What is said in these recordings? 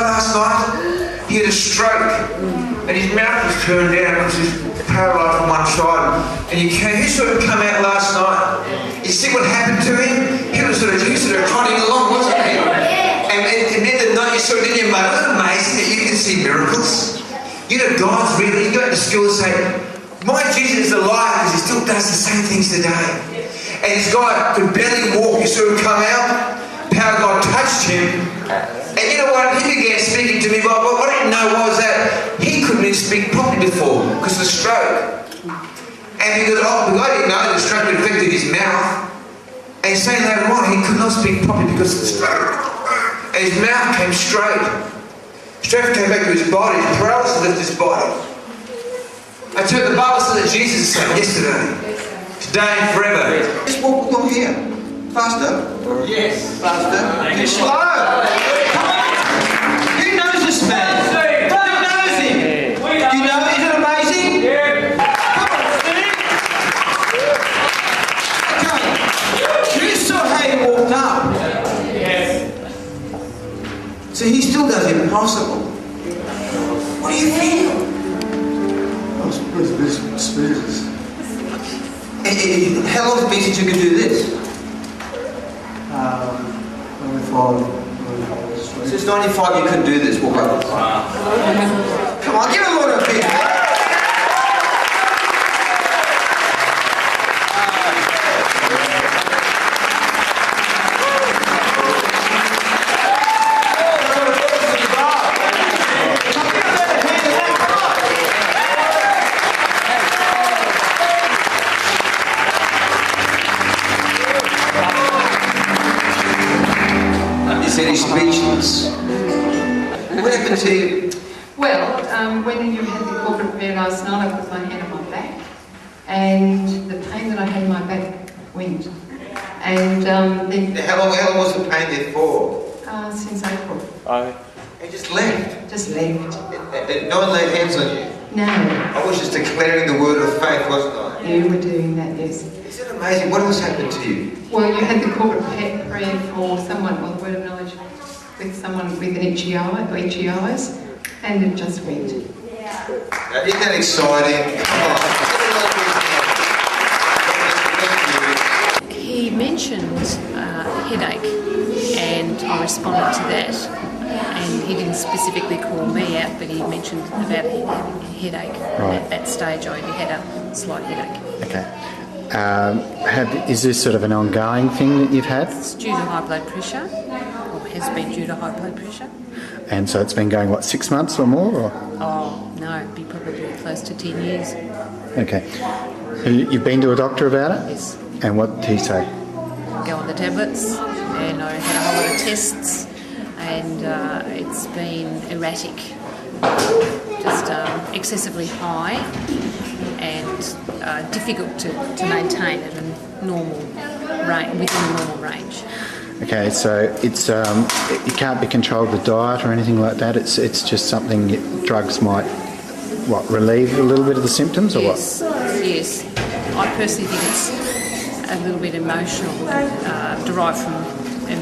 last night, he had a stroke and his mouth was turned down because he's paralysed on one side. And he sort of come out last night. You see what happened to him? He was sort of trotting along, wasn't he? And then the night you saw it in your mate, wasn't it amazing that you can see miracles? You know, God's real. You go to school and say, my Jesus is alive because he still does the same things today. And this guy could barely walk, he sort of come out, power of God touched him. And you know what, he began speaking to me, but what I didn't know was that he couldn't even speak properly before because of the stroke. And because I didn't know the stroke had affected his mouth. And he's saying later on he could not speak properly because of the stroke. And his mouth came straight. Straight came back to his body, his paralysis left his body. I tell you, the Bible says that Jesus is the same yesterday, today and forever. Just walk along here. Faster. Yes. Faster. Too slow. Come on. Who knows this man? Who knows him? You know, isn't it amazing? Yeah. Come on, Steve. Okay. You saw how he walked up. Yes. So he still does the impossible. What do you feel? It's speechless. How long has it been since you could do this? 95. Since 95 you couldn't do this, walk up. Come on, give a lot of big hand. Speechless. What happened to you? Well, when you had the corporate prayer last night, I put my hand on my back, and the pain that I had in my back went. And then... How long was the pain there for? Since April. It just left? Just left. No one laid hands on you? No. I was just declaring the word of faith, wasn't I? You were doing that, yes. Isn't it amazing? What else happened to you? Well, you had the corporate prayer for someone, well, the word of knowledge, with someone with an itchy eyes, and it just went. Isn't that exciting? He mentioned headache, and I responded to that. And he didn't specifically call me out, but he mentioned about having a headache. Right. At that stage, I had a slight headache. Okay. Is this sort of an ongoing thing that you've had? It's due to high blood pressure, or has been due to high blood pressure. And so it's been going, what, 6 months or more? Or? Oh, no, it'd be probably close to 10 years. Okay. You've been to a doctor about it? Yes. And what did he say? Go on the tablets, and I had a whole lot of tests, and it's been erratic, just excessively high and difficult to maintain at a normal range, within a normal range. Okay, so it's it can't be controlled with diet or anything like that. It's just something drugs might relieve a little bit of the symptoms, or yes, what? Yes, I personally think it's a little bit emotional, derived from an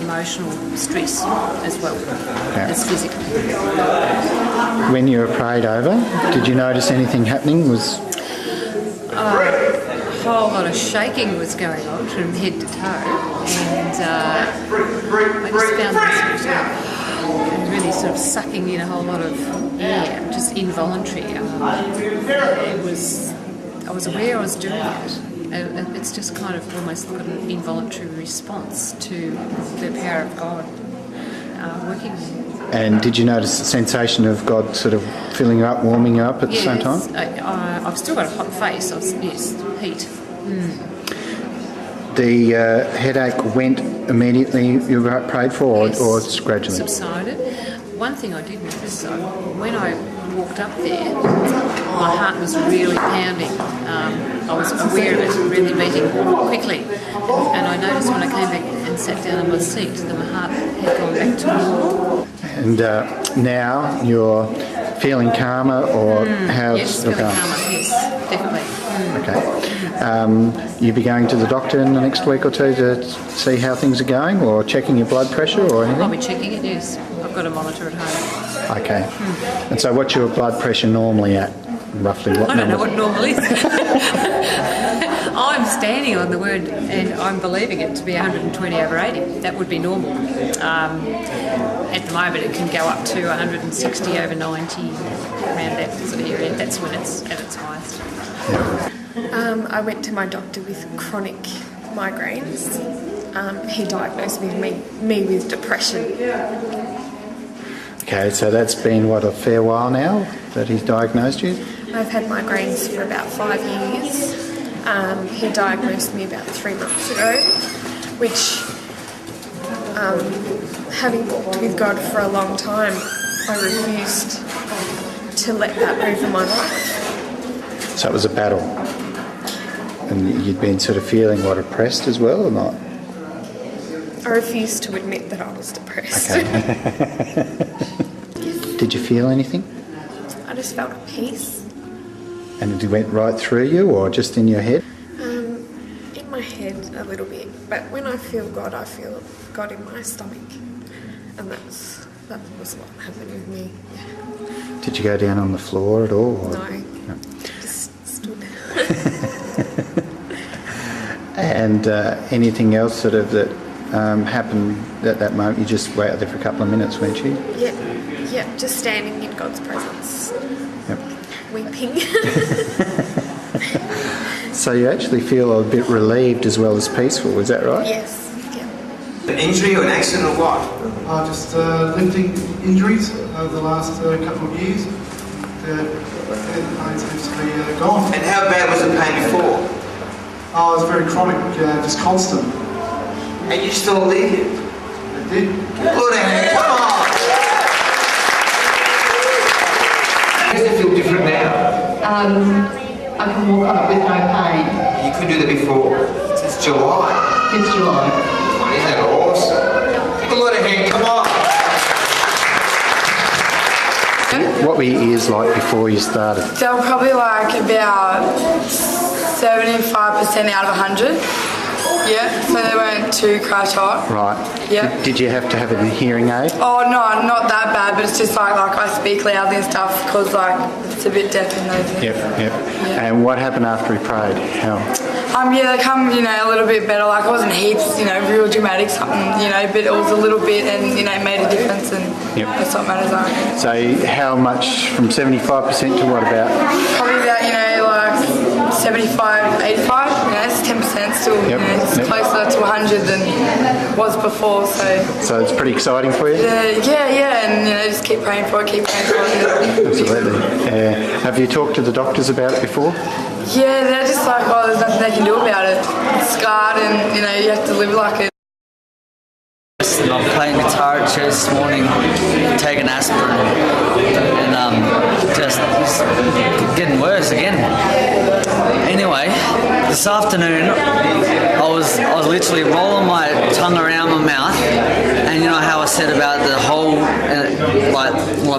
emotional stress as well as physical. When you were prayed over, did you notice anything happening? A whole lot of shaking was going on from head to toe, and I just found myself really sort of sucking in a whole lot of air, just involuntary. I was aware I was doing it. It's just kind of almost like an involuntary response to the power of God working. And did you notice the sensation of God sort of filling you up, warming you up at the same time? I've still got a hot face. Yes, heat. The headache went immediately you got prayed for, yes, or just gradually? Subsided. One thing I did notice, though, when I walked up there, my heart was really pounding. I was aware of it really beating quickly. And I noticed when I came back and sat down in my seat that my heart had gone back to normal. And now you're feeling calmer, or how's yes, the feeling calm? calmer, yes, definitely. Okay. You be going to the doctor in the next week or two to see how things are going, or checking your blood pressure or anything? I'll be checking it, yes. I've got a monitor at home. Okay. And so what's your blood pressure normally at? Roughly what I don't know number? what normal is. I'm standing on the word and I'm believing it to be 120/80. That would be normal. At the moment it can go up to 160/90, around that sort of area. That's when it's at its highest. I went to my doctor with chronic migraines. He diagnosed me with depression. Okay, so that's been, what, a fair while now that he's diagnosed you? I've had migraines for about 5 years. He diagnosed me about 3 months ago, which, having walked with God for a long time, I refused to let that over my life. So it was a battle. And you'd been sort of feeling, what, oppressed as well, or not? I refused to admit that I was depressed. Okay. Did you feel anything? I just felt at peace. And it went right through you, or just in your head? In my head a little bit, but when I feel God, I feel God in my stomach, and that was what happened with me. Yeah. Did you go down on the floor at all? Or? No, just stood. And anything else sort of that happened at that moment? You just waited there for a couple of minutes, weren't you? Yeah, just standing in God's presence, Yep. weeping. So you actually feel a bit relieved as well as peaceful, is that right? Yes, yeah. An injury or an accident or what? Just lifting injuries over the last couple of years. The pain seems to be gone. And how bad was the pain before? Oh, it was very chronic, just constant. And you still live? It did. Good, come on! How does it feel different now? I can walk on it with no pain. You couldn't do that before. Since July. Since July. Oh, isn't that awesome? Give a lot of hand, come on! What were your ears like before you started? They were probably like about 75% out of 100. Yeah, so they weren't too crash hot. Right. Yeah. Did you have to have a hearing aid? Oh no, not that bad, but it's just like I speak loudly and stuff because like it's a bit deaf in those things. Yep. And what happened after he prayed? How? Yeah, they come, a little bit better. Like it wasn't heaps, real dramatic something, but it was a little bit and, it made a difference and that's what matters. So how much from 75% to what about? Probably about, like 75, 85, it's 10% still, it's closer to 100 than it was before, So it's pretty exciting for you? Yeah, and just keep praying for it, Absolutely. Have you talked to the doctors about it before? Yeah, they're just like, there's nothing they can do about it. It's scarred and, you have to live like it. I'm playing guitar at church this morning, taking aspirin, and just getting worse again. Anyway, this afternoon I was literally rolling my tongue around my mouth, and you know how I said about the whole,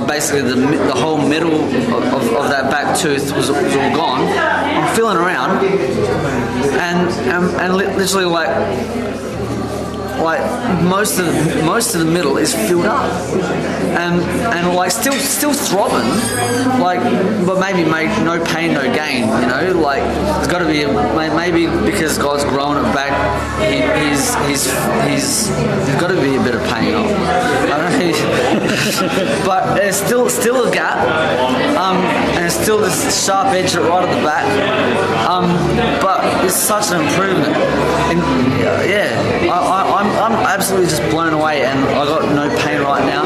basically the whole middle of that back tooth was all gone. I'm feeling around, and literally like most of the middle is filled up, and like still throbbing, but maybe no pain, no gain. Like there's got to be maybe because God's growing it back, he's there's got to be a bit of pain. I don't know, but there's still a gap, and it's still this sharp edge right at the back, but it's such an improvement. And I'm absolutely just blown away, and I got no pain right now.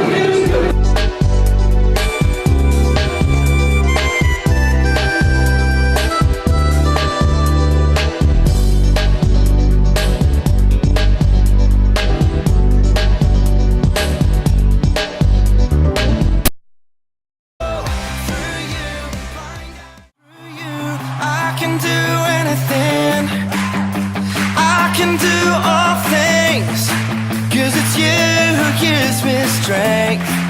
I can do anything. I can do all things. 'Cause it's you who gives me strength.